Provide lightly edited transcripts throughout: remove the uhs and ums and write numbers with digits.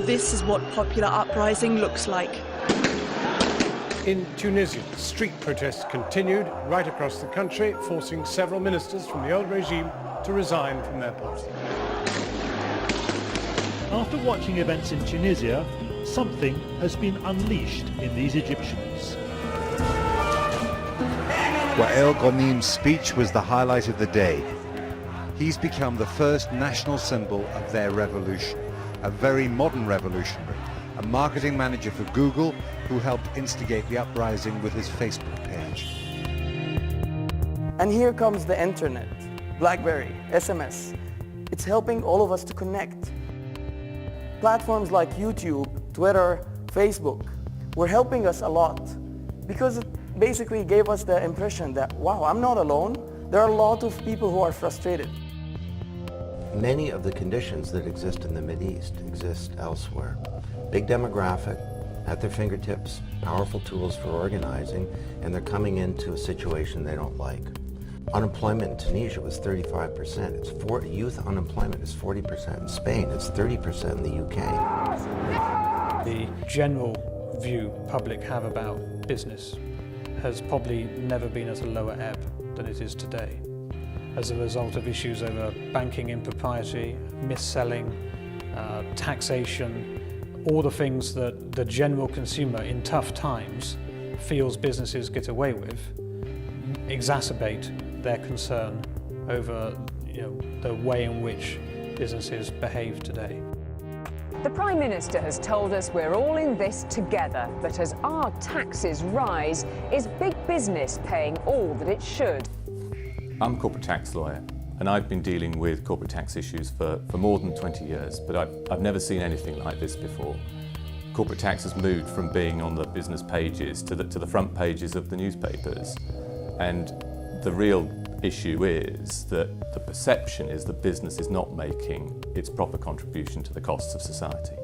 This is what popular uprising looks like. In Tunisia, street protests continued right across the country, forcing several ministers from the old regime to resign from their posts. After watching events in Tunisia, something has been unleashed in these Egyptians. Wael Ghanim's speech was the highlight of the day. He's become the first national symbol of their revolution, a very modern revolutionary, a marketing manager for Google who helped instigate the uprising with his Facebook page. And here comes the internet, BlackBerry, SMS. It's helping all of us to connect. Platforms like YouTube, Twitter, Facebook were helping us a lot because it basically gave us the impression that, wow, I'm not alone. There are a lot of people who are frustrated. Many of the conditions that exist in the Mideast exist elsewhere. Big demographic, at their fingertips, powerful tools for organizing, and they're coming into a situation they don't like. Unemployment in Tunisia was 35%. Youth unemployment is 40%. In Spain, it's 30% in the UK. The general view public have about business has probably never been at a lower ebb than it is today, as a result of issues over banking impropriety, mis-selling, taxation, all the things that the general consumer in tough times feels businesses get away with, exacerbate their concern over the way in which businesses behave today. The Prime Minister has told us we're all in this together, but as our taxes rise, is big business paying all that it should? I'm a corporate tax lawyer, and I've been dealing with corporate tax issues for more than 20 years, but I've never seen anything like this before. Corporate tax has moved from being on the business pages to the front pages of the newspapers, and the real issue is that the perception is that business is not making its proper contribution to the costs of society.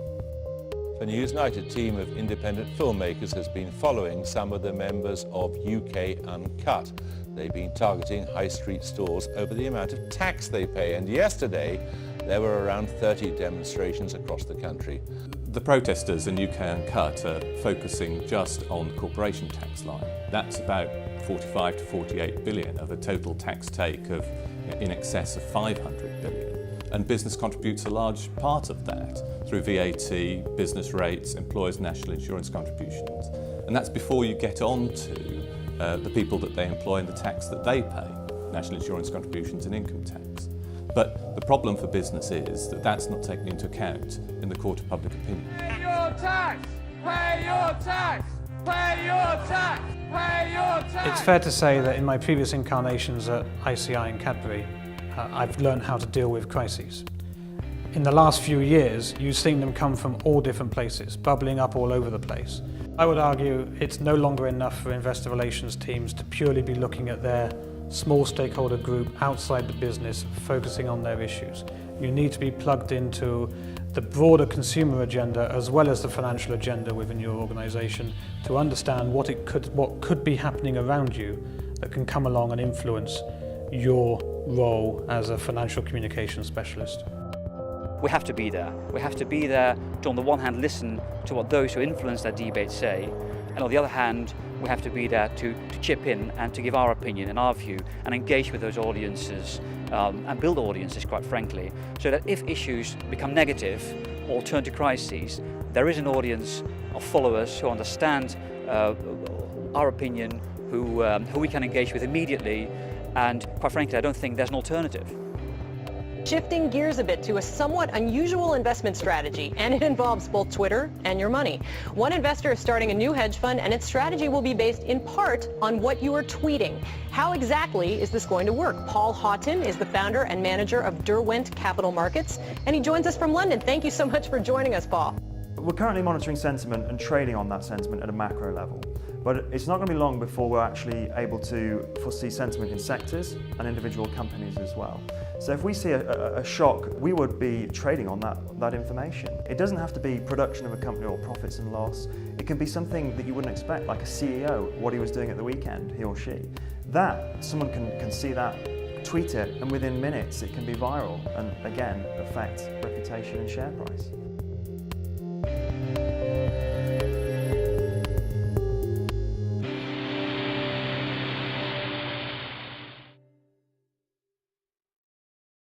The Newsnight team of independent filmmakers has been following some of the members of UK Uncut. They've been targeting high street stores over the amount of tax they pay, and yesterday there were around 30 demonstrations across the country. The protesters in UK Uncut are focusing just on the corporation tax line. That's about 45 to 48 billion of a total tax take of in excess of 500 billion. And business contributes a large part of that through VAT, business rates, employers' national insurance contributions. And that's before you get on to the people that they employ and the tax that they pay, national insurance contributions and income tax. But the problem for business is that that's not taken into account in the court of public opinion. Pay your tax! Pay your tax! Pay your tax! Pay your tax! It's fair to say that in my previous incarnations at ICI and Cadbury, I've learned how to deal with crises. In the last few years, you've seen them come from all different places, bubbling up all over the place. I would argue it's no longer enough for investor relations teams to purely be looking at their small stakeholder group outside the business, focusing on their issues. You need to be plugged into the broader consumer agenda as well as the financial agenda within your organisation to understand what could be happening around you that can come along and influence your role as a financial communications specialist. We have to be there. We have to be there to, on the one hand, listen to what those who influence that debate say, and on the other hand, we have to be there to chip in and to give our opinion and our view and engage with those audiences and build audiences, quite frankly, so that if issues become negative or turn to crises, there is an audience of followers who understand our opinion, who we can engage with immediately, and quite frankly, I don't think there's an alternative. Shifting gears a bit to a somewhat unusual investment strategy, and it involves both Twitter and your money. One investor is starting a new hedge fund, and its strategy will be based in part on what you are tweeting. How exactly is this going to work? Paul Houghton is the founder and manager of Derwent Capital Markets, and he joins us from London. Thank you so much for joining us, Paul. We're currently monitoring sentiment and trading on that sentiment at a macro level. But it's not going to be long before we're actually able to foresee sentiment in sectors and individual companies as well. So if we see a shock, we would be trading on that information. It doesn't have to be production of a company or profits and loss. It can be something that you wouldn't expect, like a CEO, what he was doing at the weekend, he or she. That, someone can see that, tweet it, and within minutes it can be viral and again affect reputation and share price.